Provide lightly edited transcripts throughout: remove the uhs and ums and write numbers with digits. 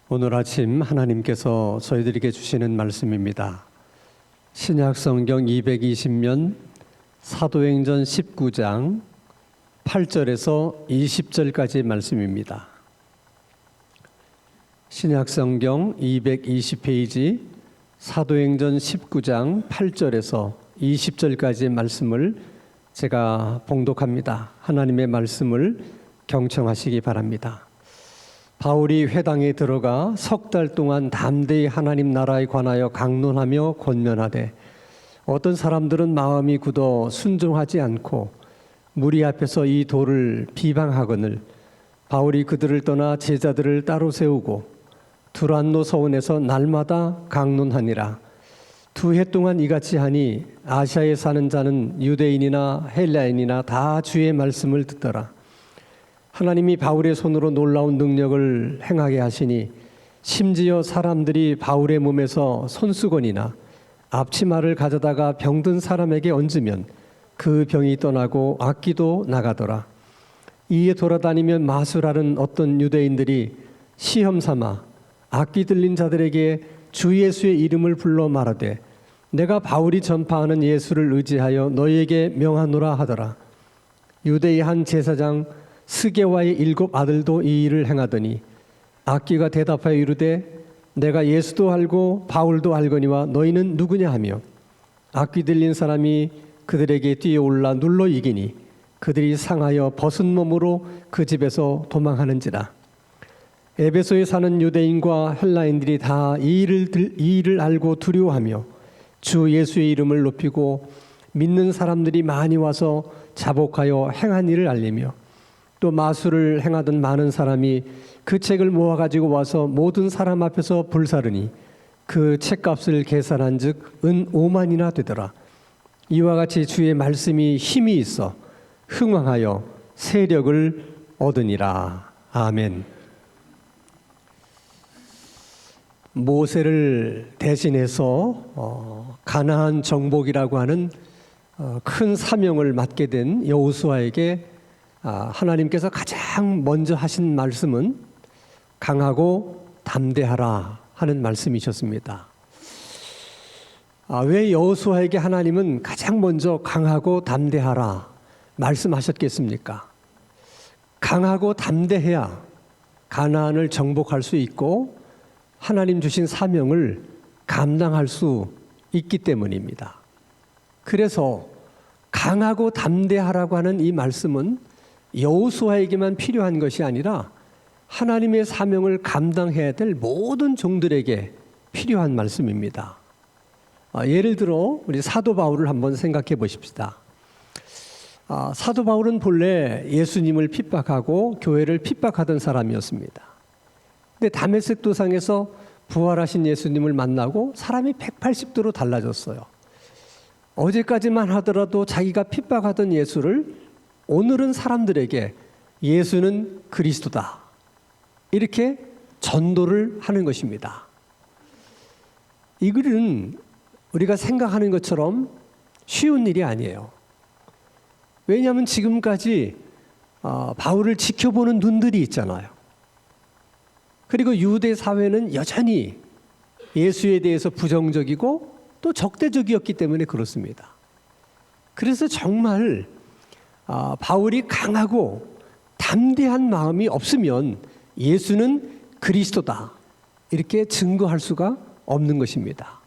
오늘 아침 하나님께서 저희들에게 주시는 말씀입니다. 신약성경 220면 사도행전 19장 8절에서 20절까지의 말씀입니다. 신약성경 220페이지 사도행전 19장 8절에서 20절까지의 말씀을 제가 봉독합니다. 하나님의 말씀을 경청하시기 바랍니다. 바울이 회당에 들어가 석 달 동안 담대히 하나님 나라에 관하여 강론하며 권면하되 어떤 사람들은 마음이 굳어 순종하지 않고 무리 앞에서 이 도를 비방하거늘 바울이 그들을 떠나 제자들을 따로 세우고 두란노 서원에서 날마다 강론하니라. 2해 동안 이같이 하니 아시아에 사는 자는 유대인이나 헬라인이나 다 주의 말씀을 듣더라. 하나님이 바울의 손으로 놀라운 능력을 행하게 하시니 심지어 사람들이 바울의 몸에서 손수건이나 앞치마를 가져다가 병든 사람에게 얹으면 그 병이 떠나고 악기도 나가더라. 이에 돌아다니면 마술하는 어떤 유대인들이 시험 삼아 악기 들린 자들에게 주 예수의 이름을 불러 말하되 내가 바울이 전파하는 예수를 의지하여 너희에게 명하노라 하더라. 유대의 한 제사장 스게와의 7 아들도 이 일을 행하더니 악기가 대답하여 이르되 내가 예수도 알고 바울도 알거니와 너희는 누구냐 하며 악기 들린 사람이 그들에게 뛰어올라 눌러 이기니 그들이 상하여 벗은 몸으로 그 집에서 도망하는지라. 에베소에 사는 유대인과 헬라인들이 다 이 일을 알고 두려워하며 주 예수의 이름을 높이고 믿는 사람들이 많이 와서 자복하여 행한 일을 알리며 또 마술을 행하던 많은 사람이 그 책을 모아가지고 와서 모든 사람 앞에서 불사르니 그 책값을 계산한 즉 은 5만이나 되더라. 이와 같이 주의 말씀이 힘이 있어 흥왕하여 세력을 얻으니라. 아멘. 모세를 대신해서 가나안 정복이라고 하는 큰 사명을 맡게 된 여호수아에게 하나님께서 가장 먼저 하신 말씀은 강하고 담대하라 하는 말씀이셨습니다. 왜 여호수아에게 하나님은 가장 먼저 강하고 담대하라 말씀하셨겠습니까? 강하고 담대해야 가나안을 정복할 수 있고 하나님 주신 사명을 감당할 수 있기 때문입니다. 그래서 강하고 담대하라고 하는 이 말씀은 여호수아에게만 필요한 것이 아니라 하나님의 사명을 감당해야 될 모든 종들에게 필요한 말씀입니다. 예를 들어 우리 사도 바울을 한번 생각해 보십시다. 사도 바울은 본래 예수님을 핍박하고 교회를 핍박하던 사람이었습니다. 근데 다메섹 도상에서 부활하신 예수님을 만나고 사람이 180도로 달라졌어요. 어제까지만 하더라도 자기가 핍박하던 예수를 오늘은 사람들에게 예수는 그리스도다 이렇게 전도를 하는 것입니다. 이 글은 우리가 생각하는 것처럼 쉬운 일이 아니에요. 왜냐하면 지금까지 바울을 지켜보는 눈들이 있잖아요. 그리고 유대 사회는 여전히 예수에 대해서 부정적이고 또 적대적이었기 때문에 그렇습니다. 그래서 정말 바울이 강하고 담대한 마음이 없으면 예수는 그리스도다 이렇게 증거할 수가 없는 것입니다.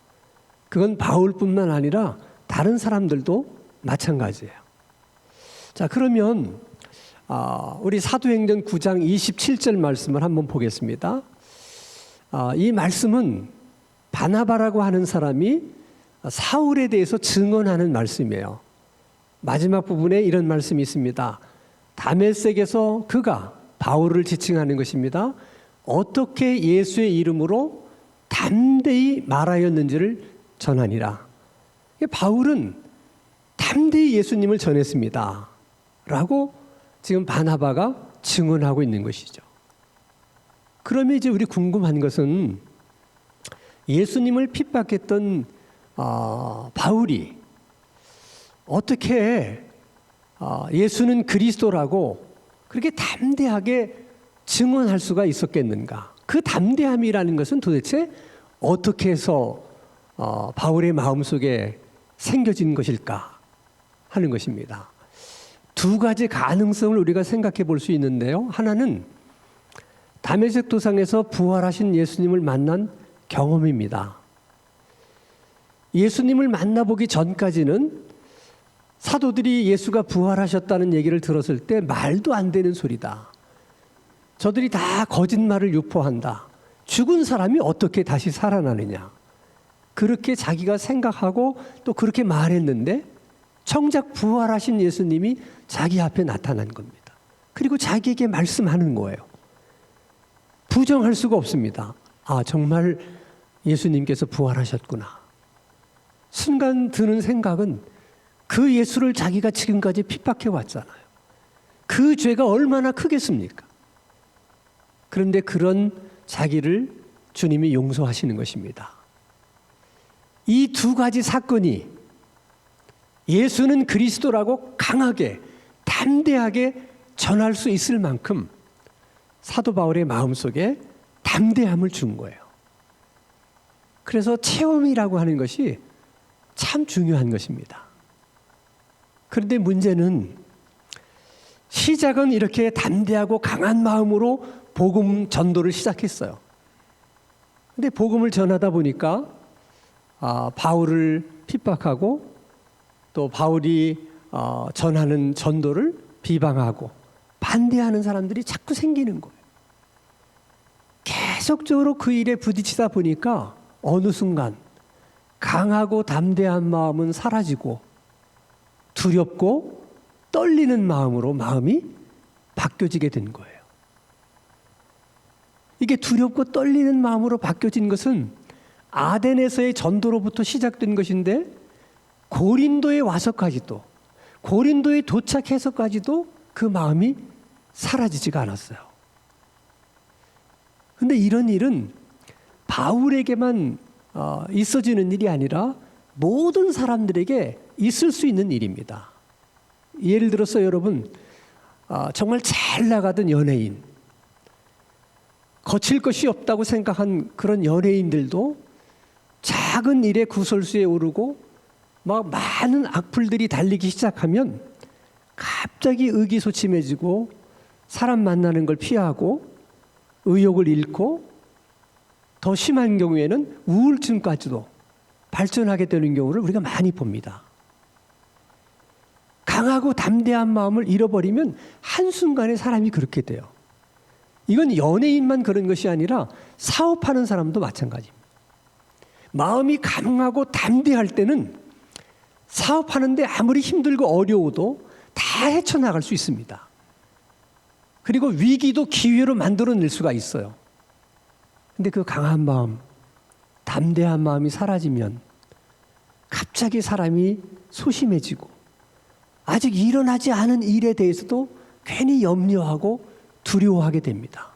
그건 바울뿐만 아니라 다른 사람들도 마찬가지예요. 자, 그러면 우리 사도행전 9장 27절 말씀을 한번 보겠습니다. 이 말씀은 바나바라고 하는 사람이 사울에 대해서 증언하는 말씀이에요. 마지막 부분에 이런 말씀이 있습니다. 다메섹에서 그가 바울을 지칭하는 것입니다. 어떻게 예수의 이름으로 담대히 말하였는지를 전하니라. 바울은 담대히 예수님을 전했습니다 라고 지금 바나바가 증언하고 있는 것이죠. 그러면 이제 우리 궁금한 것은 예수님을 핍박했던 바울이 어떻게 예수는 그리스도라고 그렇게 담대하게 증언할 수가 있었겠는가? 그 담대함이라는 것은 도대체 어떻게 해서 바울의 마음속에 생겨진 것일까 하는 것입니다. 두 가지 가능성을 우리가 생각해 볼 수 있는데요. 하나는 다메섹 도상에서 부활하신 예수님을 만난 경험입니다. 예수님을 만나보기 전까지는 사도들이 예수가 부활하셨다는 얘기를 들었을 때 말도 안 되는 소리다. 저들이 다 거짓말을 유포한다. 죽은 사람이 어떻게 다시 살아나느냐. 그렇게 자기가 생각하고 또 그렇게 말했는데 정작 부활하신 예수님이 자기 앞에 나타난 겁니다. 그리고 자기에게 말씀하는 거예요. 부정할 수가 없습니다. 아, 정말 예수님께서 부활하셨구나. 순간 드는 생각은 그 예수를 자기가 지금까지 핍박해 왔잖아요. 그 죄가 얼마나 크겠습니까? 그런데 그런 자기를 주님이 용서하시는 것입니다. 이 두 가지 사건이 예수는 그리스도라고 강하게 담대하게 전할 수 있을 만큼 사도 바울의 마음속에 담대함을 준 거예요. 그래서 체험이라고 하는 것이 참 중요한 것입니다. 그런데 문제는 시작은 이렇게 담대하고 강한 마음으로 복음 전도를 시작했어요. 근데 복음을 전하다 보니까 바울을 핍박하고 또 바울이 전하는 전도를 비방하고 반대하는 사람들이 자꾸 생기는 거예요. 계속적으로 그 일에 부딪히다 보니까 어느 순간 강하고 담대한 마음은 사라지고 두렵고 떨리는 마음으로 마음이 바뀌어지게 된 거예요. 이게 두렵고 떨리는 마음으로 바뀌어진 것은 아덴에서의 전도로부터 시작된 것인데 고린도에 와서까지도, 고린도에 도착해서까지도 그 마음이 사라지지가 않았어요. 그런데 이런 일은 바울에게만 있어지는 일이 아니라 모든 사람들에게 있을 수 있는 일입니다. 예를 들어서 여러분, 정말 잘 나가던 연예인, 거칠 것이 없다고 생각한 그런 연예인들도 작은 일에 구설수에 오르고 막 많은 악플들이 달리기 시작하면 갑자기 의기소침해지고 사람 만나는 걸 피하고 의욕을 잃고 더 심한 경우에는 우울증까지도 발전하게 되는 경우를 우리가 많이 봅니다. 강하고 담대한 마음을 잃어버리면 한순간에 사람이 그렇게 돼요. 이건 연예인만 그런 것이 아니라 사업하는 사람도 마찬가지입니다. 마음이 강하고 담대할 때는 사업하는데 아무리 힘들고 어려워도 다 헤쳐나갈 수 있습니다. 그리고 위기도 기회로 만들어낼 수가 있어요. 근데 그 강한 마음, 담대한 마음이 사라지면 갑자기 사람이 소심해지고 아직 일어나지 않은 일에 대해서도 괜히 염려하고 두려워하게 됩니다.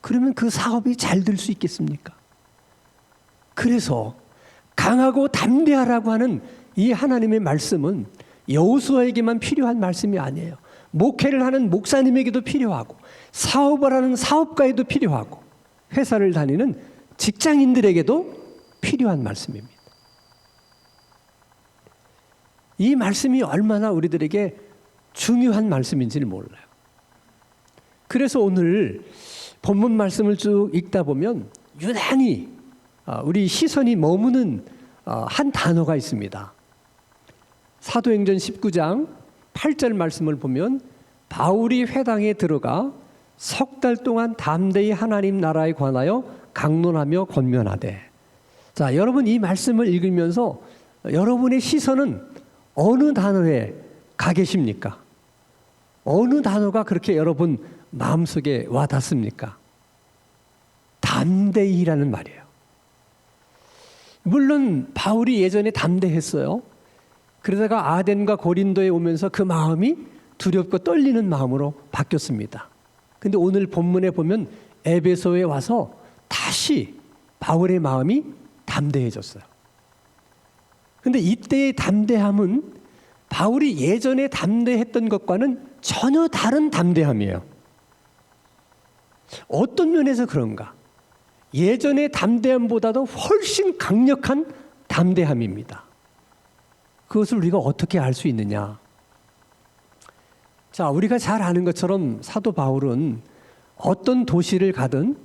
그러면 그 사업이 잘 될 수 있겠습니까? 그래서 강하고 담대하라고 하는 이 하나님의 말씀은 여호수아에게만 필요한 말씀이 아니에요. 목회를 하는 목사님에게도 필요하고 사업을 하는 사업가에도 필요하고 회사를 다니는 직장인들에게도 필요한 말씀입니다. 이 말씀이 얼마나 우리들에게 중요한 말씀인지를 몰라요. 그래서 오늘 본문 말씀을 쭉 읽다 보면 유난히 우리 시선이 머무는 한 단어가 있습니다. 사도행전 19장 8절 말씀을 보면 바울이 회당에 들어가 석 달 동안 담대히 하나님 나라에 관하여 강론하며 권면하되. 자, 여러분 이 말씀을 읽으면서 여러분의 시선은 어느 단어에 가 계십니까? 어느 단어가 그렇게 여러분 마음속에 와 닿습니까? 담대히라는 말이에요. 물론 바울이 예전에 담대했어요. 그러다가 아덴과 고린도에 오면서 그 마음이 두렵고 떨리는 마음으로 바뀌었습니다. 근데 오늘 본문에 보면 에베소에 와서 다시 바울의 마음이 담대해졌어요. 근데 이때의 담대함은 바울이 예전에 담대했던 것과는 전혀 다른 담대함이에요. 어떤 면에서 그런가? 예전의 담대함보다도 훨씬 강력한 담대함입니다. 그것을 우리가 어떻게 알 수 있느냐? 자, 우리가 잘 아는 것처럼 사도 바울은 어떤 도시를 가든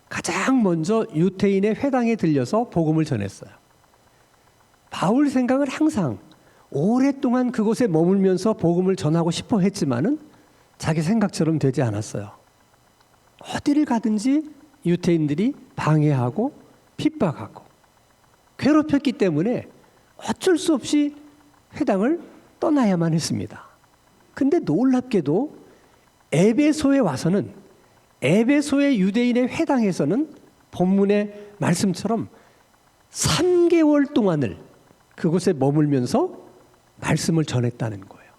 가장 먼저 유대인의 회당에 들려서 복음을 전했어요. 바울 생각은 항상 오랫동안 그곳에 머물면서 복음을 전하고 싶어 했지만은 자기 생각처럼 되지 않았어요. 어디를 가든지 유대인들이 방해하고 핍박하고 괴롭혔기 때문에 어쩔 수 없이 회당을 떠나야만 했습니다. 근데 놀랍게도 에베소에 와서는, 에베소의 유대인의 회당에서는 본문의 말씀처럼 3개월 동안을 그곳에 머물면서 말씀을 전했다는 거예요.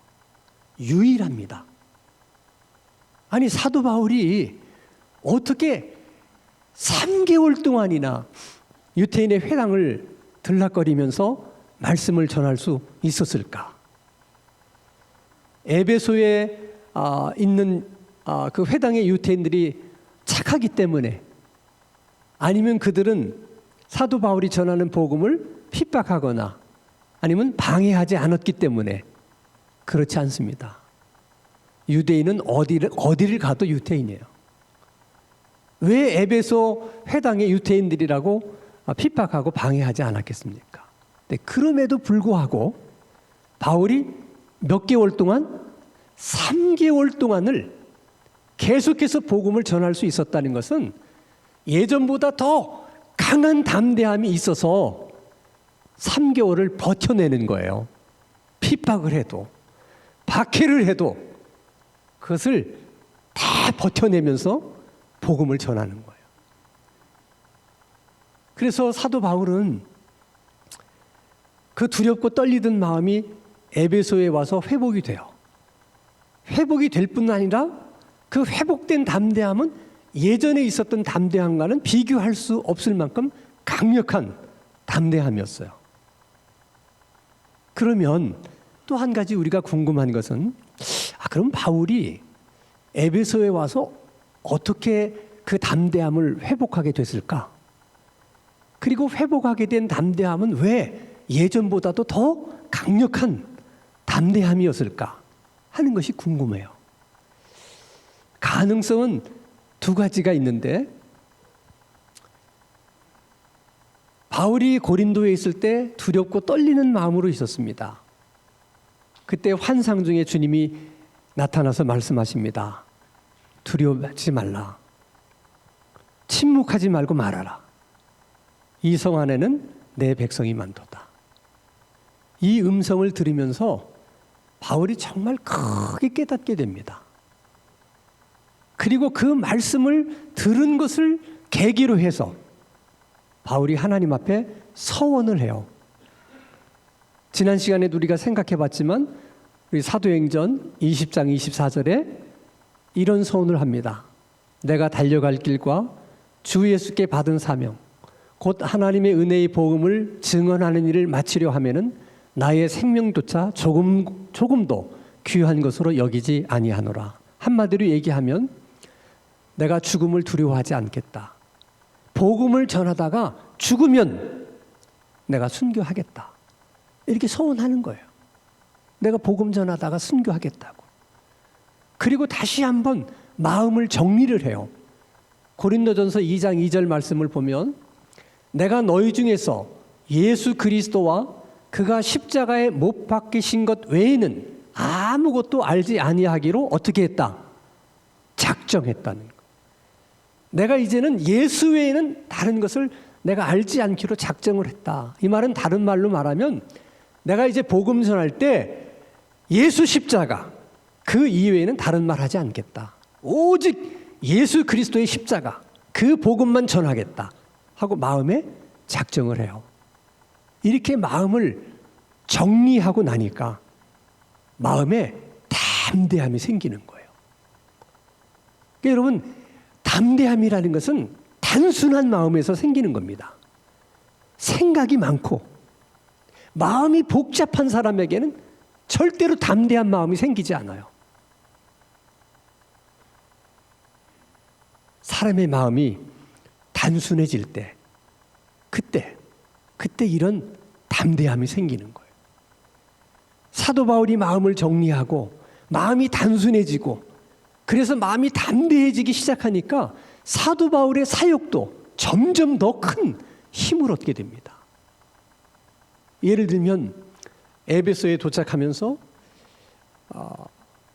유일합니다. 아니, 사도 바울이 어떻게 3개월 동안이나 유대인의 회당을 들락거리면서 말씀을 전할 수 있었을까? 에베소에 있는 그 회당의 유대인들이 착하기 때문에, 아니면 그들은 사도 바울이 전하는 복음을 핍박하거나 아니면 방해하지 않았기 때문에? 그렇지 않습니다. 유대인은 어디를 가도 유대인이에요. 왜 에베소 회당의 유대인들이라고 핍박하고 방해하지 않았겠습니까? 네, 그럼에도 불구하고 바울이 몇 개월 동안? 3개월 동안을 계속해서 복음을 전할 수 있었다는 것은 예전보다 더 강한 담대함이 있어서 3개월을 버텨내는 거예요. 핍박을 해도, 박해를 해도 그것을 다 버텨내면서 복음을 전하는 거예요. 그래서 사도 바울은 그 두렵고 떨리던 마음이 에베소에 와서 회복이 돼요. 회복이 될 뿐 아니라 그 회복된 담대함은 예전에 있었던 담대함과는 비교할 수 없을 만큼 강력한 담대함이었어요. 그러면 또 한 가지 우리가 궁금한 것은, 그럼 바울이 에베소에 와서 어떻게 그 담대함을 회복하게 됐을까? 그리고 회복하게 된 담대함은 왜 예전보다도 더 강력한 담대함이었을까 하는 것이 궁금해요. 가능성은 두 가지가 있는데, 바울이 고린도에 있을 때 두렵고 떨리는 마음으로 있었습니다. 그때 환상 중에 주님이 나타나서 말씀하십니다. 두려워하지 말라. 침묵하지 말고 말하라. 이 성 안에는 내 백성이 많도다. 이 음성을 들으면서 바울이 정말 크게 깨닫게 됩니다. 그리고 그 말씀을 들은 것을 계기로 해서 바울이 하나님 앞에 서원을 해요. 지난 시간에도 우리가 생각해 봤지만 우리 사도행전 20장 24절에 이런 서원을 합니다. 내가 달려갈 길과 주 예수께 받은 사명 곧 하나님의 은혜의 복음을 증언하는 일을 마치려 하면은 나의 생명조차 조금도 귀한 것으로 여기지 아니하노라. 한마디로 얘기하면 내가 죽음을 두려워하지 않겠다. 복음을 전하다가 죽으면 내가 순교하겠다. 이렇게 서원하는 거예요. 내가 복음 전하다가 순교하겠다고. 그리고 다시 한번 마음을 정리를 해요. 고린도전서 2장 2절 말씀을 보면 내가 너희 중에서 예수 그리스도와 그가 십자가에 못 박히신 것 외에는 아무것도 알지 아니하기로 어떻게 했다? 작정했다는 거. 내가 이제는 예수 외에는 다른 것을 내가 알지 않기로 작정을 했다. 이 말은 다른 말로 말하면 내가 이제 복음 전할 때 예수 십자가 그 이외에는 다른 말 하지 않겠다. 오직 예수 그리스도의 십자가 그 복음만 전하겠다 하고 마음에 작정을 해요. 이렇게 마음을 정리하고 나니까 마음에 담대함이 생기는 거예요. 그러니까 여러분, 담대함이라는 것은 단순한 마음에서 생기는 겁니다. 생각이 많고 마음이 복잡한 사람에게는 절대로 담대한 마음이 생기지 않아요. 사람의 마음이 단순해질 때, 그때 이런 담대함이 생기는 거예요. 사도 바울이 마음을 정리하고 마음이 단순해지고 그래서 마음이 담대해지기 시작하니까 사도 바울의 사역도 점점 더 큰 힘을 얻게 됩니다. 예를 들면 에베소에 도착하면서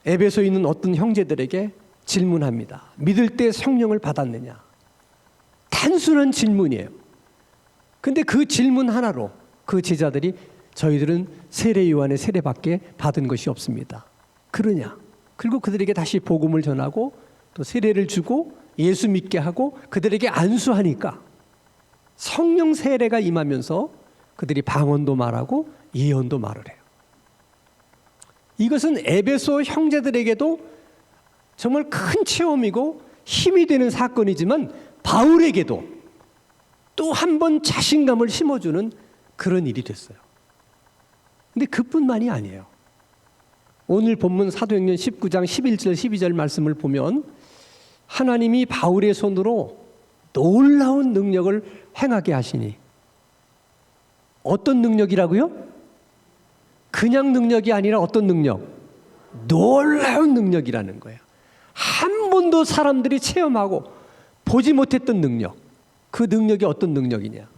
에베소에 있는 어떤 형제들에게 질문합니다. 믿을 때 성령을 받았느냐? 단순한 질문이에요. 근데 그 질문 하나로 그 제자들이 저희들은 세례 요한의 세례밖에 받은 것이 없습니다. 그러냐? 그리고 그들에게 다시 복음을 전하고 또 세례를 주고 예수 믿게 하고 그들에게 안수하니까 성령 세례가 임하면서 그들이 방언도 말하고 예언도 말을 해요. 이것은 에베소 형제들에게도 정말 큰 체험이고 힘이 되는 사건이지만 바울에게도 또 한 번 자신감을 심어주는 그런 일이 됐어요. 근데 그뿐만이 아니에요. 오늘 본문 사도행전 19장 11절 12절 말씀을 보면 하나님이 바울의 손으로 놀라운 능력을 행하게 하시니, 어떤 능력이라고요? 그냥 능력이 아니라 어떤 능력? 놀라운 능력이라는 거예요. 한 번도 사람들이 체험하고 보지 못했던 능력. 그 능력이 어떤 능력이냐?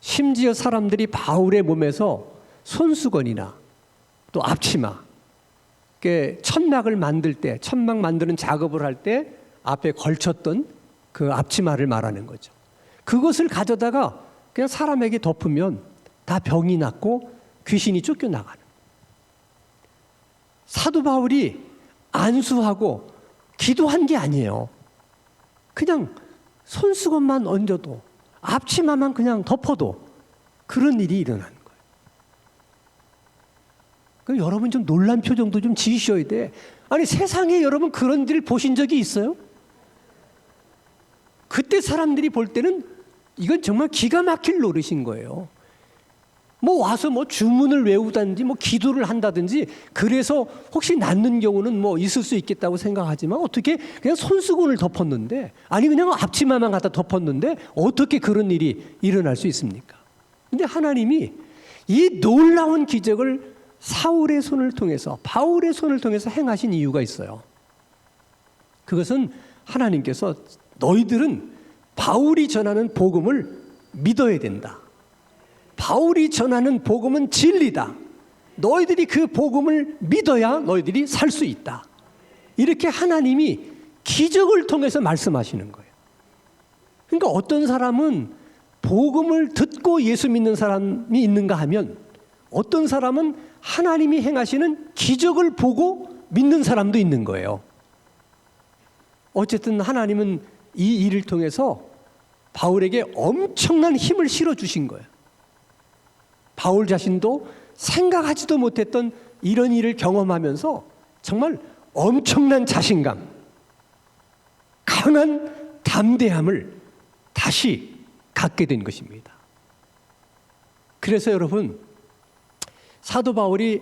심지어 사람들이 바울의 몸에서 손수건이나 또 앞치마, 천막을 만들 때, 천막 만드는 작업을 할 때 앞에 걸쳤던 그 앞치마를 말하는 거죠. 그것을 가져다가 그냥 사람에게 덮으면 다 병이 낫고 귀신이 쫓겨나가는. 사도 바울이 안수하고 기도한 게 아니에요. 그냥 손수건만 얹어도, 앞치마만 그냥 덮어도 그런 일이 일어나는 거예요. 그럼 여러분 좀 놀란 표정도 좀 지으셔야 돼. 아니, 세상에 여러분 그런 일을 보신 적이 있어요? 그때 사람들이 볼 때는 이건 정말 기가 막힐 노릇인 거예요. 와서 주문을 외우다든지 기도를 한다든지 그래서 혹시 낫는 경우는 있을 수 있겠다고 생각하지만 어떻게 그냥 손수건을 덮었는데, 아니 그냥 앞치마만 갖다 덮었는데 어떻게 그런 일이 일어날 수 있습니까? 근데 하나님이 이 놀라운 기적을 사울의 손을 통해서, 바울의 손을 통해서 행하신 이유가 있어요. 그것은 하나님께서 너희들은 바울이 전하는 복음을 믿어야 된다. 바울이 전하는 복음은 진리다. 너희들이 그 복음을 믿어야 너희들이 살 수 있다. 이렇게 하나님이 기적을 통해서 말씀하시는 거예요. 그러니까 어떤 사람은 복음을 듣고 예수 믿는 사람이 있는가 하면 어떤 사람은 하나님이 행하시는 기적을 보고 믿는 사람도 있는 거예요. 어쨌든 하나님은 이 일을 통해서 바울에게 엄청난 힘을 실어주신 거예요. 바울 자신도 생각하지도 못했던 이런 일을 경험하면서 정말 엄청난 자신감, 강한 담대함을 다시 갖게 된 것입니다. 그래서 여러분, 사도 바울이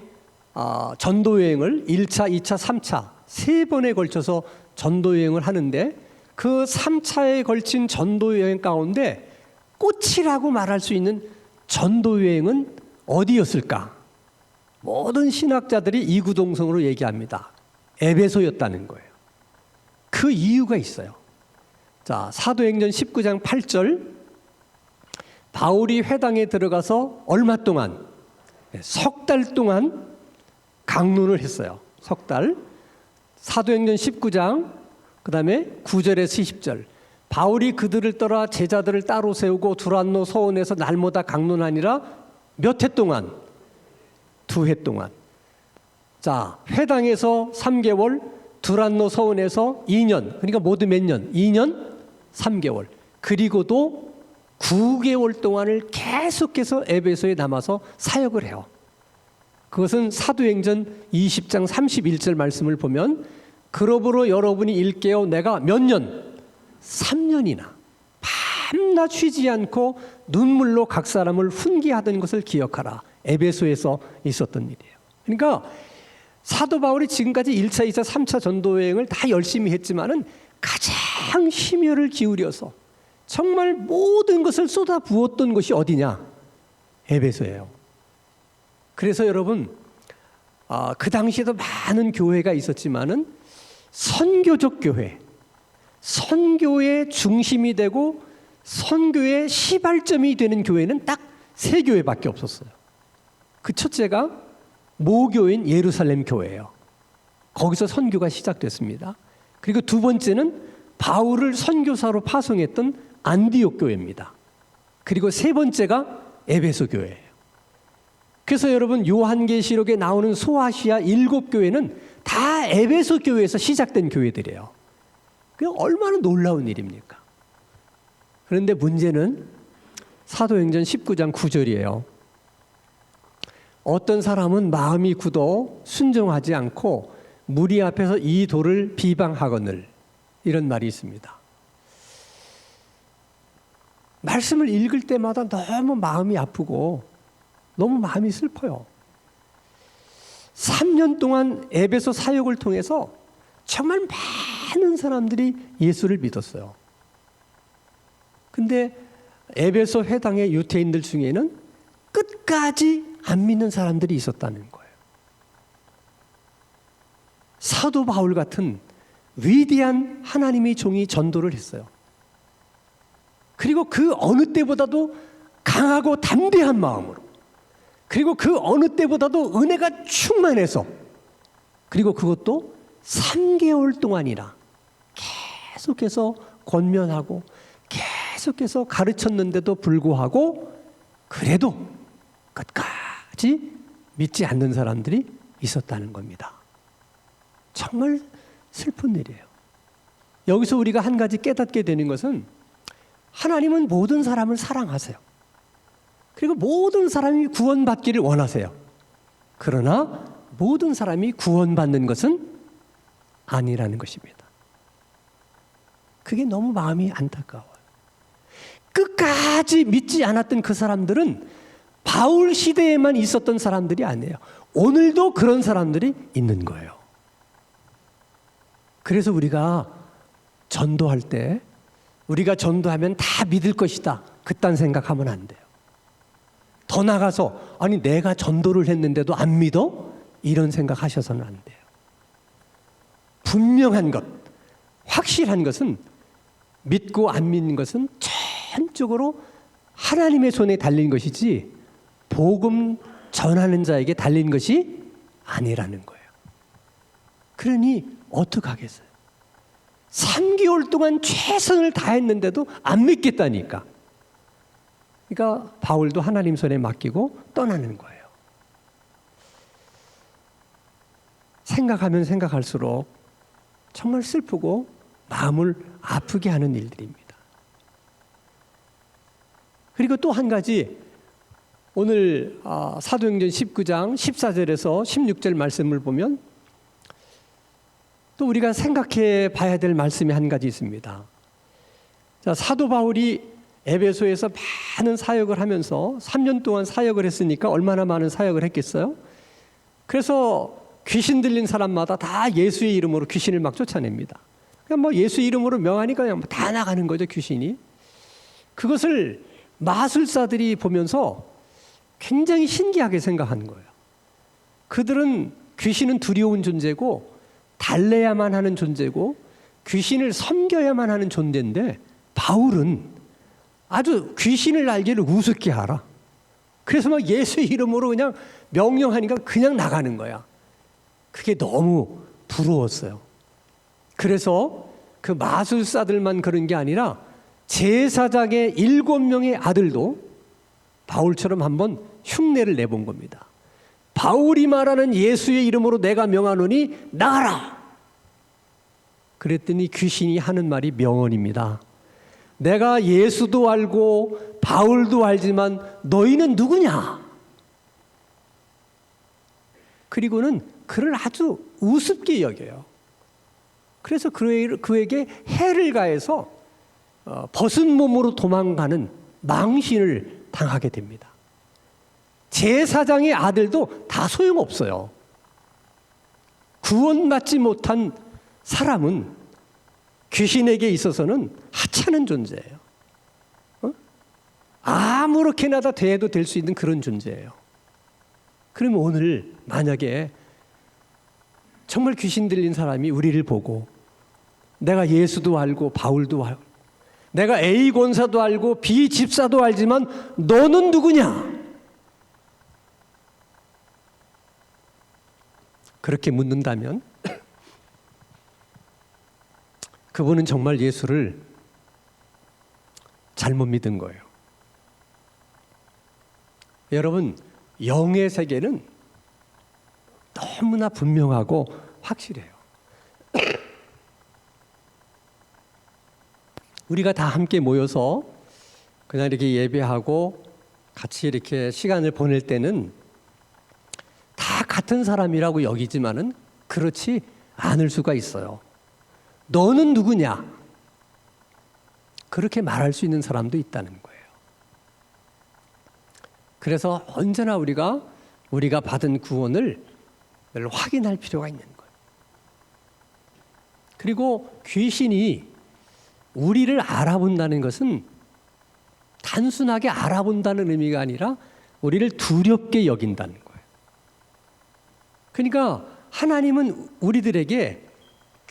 전도여행을 1차, 2차, 3차 세 번에 걸쳐서 전도여행을 하는데 그 3차에 걸친 전도여행 가운데 꽃이라고 말할 수 있는 전도여행은 어디였을까? 모든 신학자들이 이구동성으로 얘기합니다. 에베소였다는 거예요. 그 이유가 있어요. 자, 사도행전 19장 8절, 바울이 회당에 들어가서 얼마 동안? 석 달 동안 강론을 했어요. 석 달. 사도행전 19장 그 다음에 9절에서 20절, 바울이 그들을 떠나 제자들을 따로 세우고 두란노 서원에서 날마다 강론하니라. 몇 해 동안? 2해 동안. 자, 회당에서 3개월, 두란노 서원에서 2년, 그러니까 모두 몇 년? 2년 3개월. 그리고도 9개월 동안을 계속해서 에베소에 남아서 사역을 해요. 그것은 사도행전 20장 31절 말씀을 보면, 그러므로 여러분이 일깨어 내가 몇 년? 3년이나 밤낮 쉬지 않고 눈물로 각 사람을 훈계하던 것을 기억하라. 에베소에서 있었던 일이에요. 그러니까 사도 바울이 지금까지 1차, 2차, 3차 전도여행을 다 열심히 했지만은 가장 심혈을 기울여서 정말 모든 것을 쏟아 부었던 곳이 어디냐? 에베소예요. 그래서 여러분, 그 당시에도 많은 교회가 있었지만은 선교적 교회, 선교의 중심이 되고 선교의 시발점이 되는 교회는 딱 세 교회밖에 없었어요. 그 첫째가 모교인 예루살렘 교회예요. 거기서 선교가 시작됐습니다. 그리고 두 번째는 바울을 선교사로 파송했던 안디옥 교회입니다. 그리고 세 번째가 에베소 교회예요. 그래서 여러분, 요한계시록에 나오는 소아시아 7교회는 다 에베소 교회에서 시작된 교회들이에요. 그게 얼마나 놀라운 일입니까? 그런데 문제는 사도행전 19장 9절이에요. 어떤 사람은 마음이 굳어 순종하지 않고 무리 앞에서 이 돌을 비방하거늘, 이런 말이 있습니다. 말씀을 읽을 때마다 너무 마음이 아프고 너무 마음이 슬퍼요. 3년 동안 에베소 사역을 통해서 정말 많은 사람들이 예수를 믿었어요. 근데 에베소 회당의 유대인들 중에는 끝까지 안 믿는 사람들이 있었다는 거예요. 사도 바울 같은 위대한 하나님의 종이 전도를 했어요. 그리고 그 어느 때보다도 강하고 담대한 마음으로, 그리고 그 어느 때보다도 은혜가 충만해서, 그리고 그것도 3개월 동안이나 계속해서 권면하고 계속해서 가르쳤는데도 불구하고 그래도 끝까지 믿지 않는 사람들이 있었다는 겁니다. 정말 슬픈 일이에요. 여기서 우리가 한 가지 깨닫게 되는 것은 하나님은 모든 사람을 사랑하세요. 그리고 모든 사람이 구원받기를 원하세요. 그러나 모든 사람이 구원받는 것은 아니라는 것입니다. 그게 너무 마음이 안타까워요. 끝까지 믿지 않았던 그 사람들은 바울 시대에만 있었던 사람들이 아니에요. 오늘도 그런 사람들이 있는 거예요. 그래서 우리가 전도할 때 우리가 전도하면 다 믿을 것이다, 그딴 생각하면 안 돼요. 더 나가서 아니 내가 전도를 했는데도 안 믿어? 이런 생각하셔서는 안 돼요. 분명한 것, 확실한 것은 믿고 안 믿는 것은 전적으로 하나님의 손에 달린 것이지 복음 전하는 자에게 달린 것이 아니라는 거예요. 그러니 어떡하겠어요? 3개월 동안 최선을 다했는데도 안 믿겠다니까. 그러니까 바울도 하나님 손에 맡기고 떠나는 거예요. 생각하면 생각할수록 정말 슬프고 마음을 아프게 하는 일들입니다. 그리고 또 한 가지, 오늘 사도행전 19장 14절에서 16절 말씀을 보면 또 우리가 생각해 봐야 될 말씀이 한 가지 있습니다. 자, 사도 바울이 에베소에서 많은 사역을 하면서 3년 동안 사역을 했으니까 얼마나 많은 사역을 했겠어요? 그래서 귀신 들린 사람마다 다 예수의 이름으로 귀신을 막 쫓아냅니다. 그냥 뭐 예수 이름으로 명하니까 그냥 다 나가는 거죠, 귀신이. 그것을 마술사들이 보면서 굉장히 신기하게 생각하는 거예요. 그들은 귀신은 두려운 존재고 달래야만 하는 존재고 귀신을 섬겨야만 하는 존재인데 바울은 아주 귀신을 알기를 우습게 알아. 그래서 막 예수의 이름으로 그냥 명령하니까 그냥 나가는 거야. 그게 너무 부러웠어요. 그래서 그 마술사들만 그런 게 아니라 제사장의 7명의 아들도 바울처럼 한번 흉내를 내본 겁니다. 바울이 말하는 예수의 이름으로 내가 명하노니 나가라. 그랬더니 귀신이 하는 말이 명언입니다. 내가 예수도 알고 바울도 알지만 너희는 누구냐? 그리고는 그를 아주 우습게 여겨요. 그래서 그에게 해를 가해서 벗은 몸으로 도망가는 망신을 당하게 됩니다. 제사장의 아들도 다 소용없어요. 구원받지 못한 사람은 귀신에게 있어서는 하찮은 존재예요. 아무렇게나 다 대해도 될 수 있는 그런 존재예요. 그러면 오늘 만약에 정말 귀신 들린 사람이 우리를 보고 내가 예수도 알고 바울도 알고 내가 A 권사도 알고 B 집사도 알지만 너는 누구냐? 그렇게 묻는다면 그분은 정말 예수를 잘못 믿은 거예요. 여러분, 영의 세계는 너무나 분명하고 확실해요. 우리가 다 함께 모여서 그냥 이렇게 예배하고 같이 이렇게 시간을 보낼 때는 다 같은 사람이라고 여기지만은 그렇지 않을 수가 있어요. 너는 누구냐? 그렇게 말할 수 있는 사람도 있다는 거예요. 그래서 언제나 우리가 받은 구원을 확인할 필요가 있는 거예요. 그리고 귀신이 우리를 알아본다는 것은 단순하게 알아본다는 의미가 아니라 우리를 두렵게 여긴다는 거예요. 그러니까 하나님은 우리들에게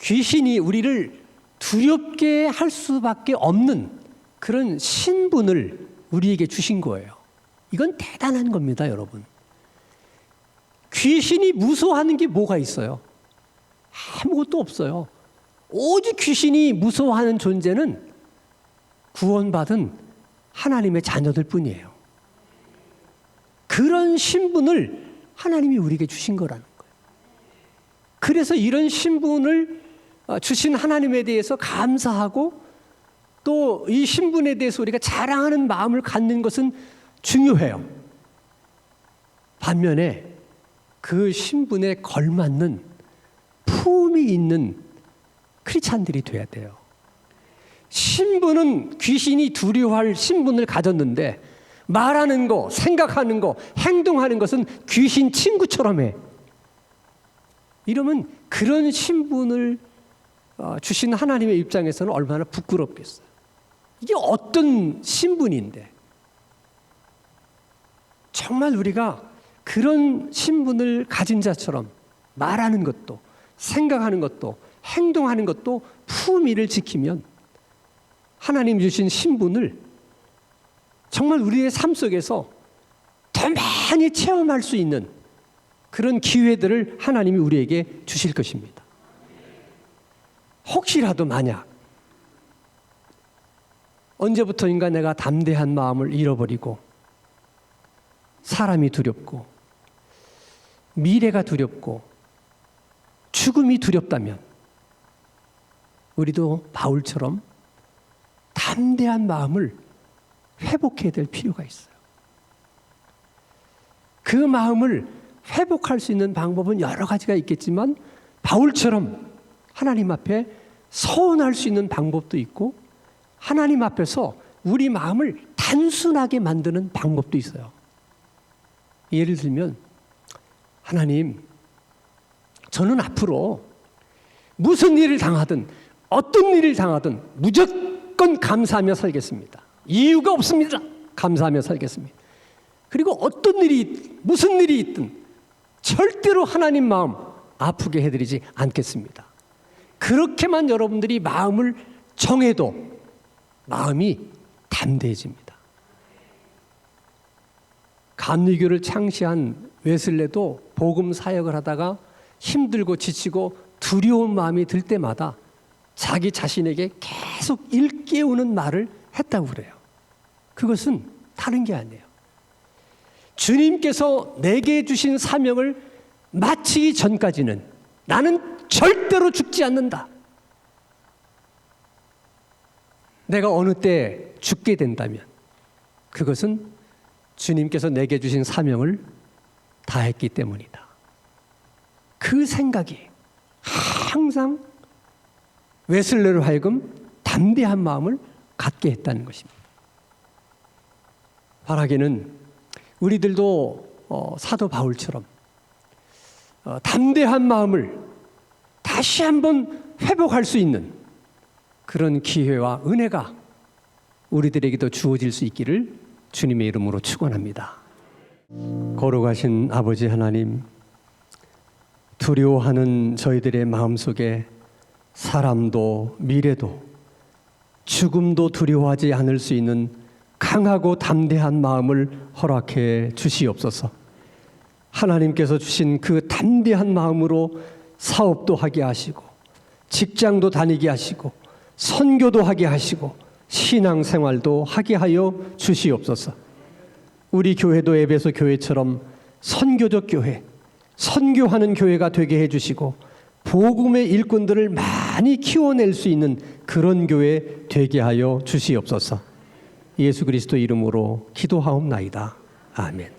귀신이 우리를 두렵게 할 수밖에 없는 그런 신분을 우리에게 주신 거예요. 이건 대단한 겁니다, 여러분. 귀신이 무서워하는 게 뭐가 있어요? 아무것도 없어요. 오직 귀신이 무서워하는 존재는 구원받은 하나님의 자녀들 뿐이에요. 그런 신분을 하나님이 우리에게 주신 거라는 거예요. 그래서 이런 신분을 주신 하나님에 대해서 감사하고 또 이 신분에 대해서 우리가 자랑하는 마음을 갖는 것은 중요해요. 반면에 그 신분에 걸맞는 품이 있는 크리스찬들이 돼야 돼요. 신분은 귀신이 두려워할 신분을 가졌는데 말하는 거, 생각하는 거, 행동하는 것은 귀신 친구처럼 해. 이러면 그런 신분을 주신 하나님의 입장에서는 얼마나 부끄럽겠어요. 이게 어떤 신분인데 정말 우리가 그런 신분을 가진 자처럼 말하는 것도 생각하는 것도 행동하는 것도 품위를 지키면 하나님 주신 신분을 정말 우리의 삶 속에서 더 많이 체험할 수 있는 그런 기회들을 하나님이 우리에게 주실 것입니다. 혹시라도 만약 언제부터인가 내가 담대한 마음을 잃어버리고 사람이 두렵고 미래가 두렵고 죽음이 두렵다면 우리도 바울처럼 담대한 마음을 회복해야 될 필요가 있어요. 그 마음을 회복할 수 있는 방법은 여러 가지가 있겠지만 바울처럼 하나님 앞에 서원할 수 있는 방법도 있고 하나님 앞에서 우리 마음을 단순하게 만드는 방법도 있어요. 예를 들면 하나님, 저는 앞으로 무슨 일을 당하든 어떤 일을 당하든 무조건 감사하며 살겠습니다. 이유가 없습니다. 감사하며 살겠습니다. 그리고 어떤 일이 무슨 일이 있든 절대로 하나님 마음 아프게 해드리지 않겠습니다. 그렇게만 여러분들이 마음을 정해도 마음이 담대해집니다. 감리교를 창시한 웨슬레도 복음 사역을 하다가 힘들고 지치고 두려운 마음이 들 때마다 자기 자신에게 계속 일깨우는 말을 했다고 그래요. 그것은 다른 게 아니에요. 주님께서 내게 주신 사명을 마치기 전까지는 나는 절대로 죽지 않는다. 내가 어느 때 죽게 된다면 그것은 주님께서 내게 주신 사명을 다했기 때문이다. 그 생각이 항상 웨슬레로 하여금 담대한 마음을 갖게 했다는 것입니다. 바라기는 우리들도 사도 바울처럼 담대한 마음을 다시 한번 회복할 수 있는 그런 기회와 은혜가 우리들에게도 주어질 수 있기를 주님의 이름으로 축원합니다. 거룩하신 아버지 하나님, 두려워하는 저희들의 마음속에 사람도 미래도 죽음도 두려워하지 않을 수 있는 강하고 담대한 마음을 허락해 주시옵소서. 하나님께서 주신 그 담대한 마음으로 사업도 하게 하시고 직장도 다니게 하시고 선교도 하게 하시고 신앙생활도 하게 하여 주시옵소서. 우리 교회도 에베소 교회처럼 선교적 교회, 선교하는 교회가 되게 해주시고 복음의 일꾼들을 많이 키워낼 수 있는 그런 교회 되게 하여 주시옵소서. 예수 그리스도 이름으로 기도하옵나이다. 아멘.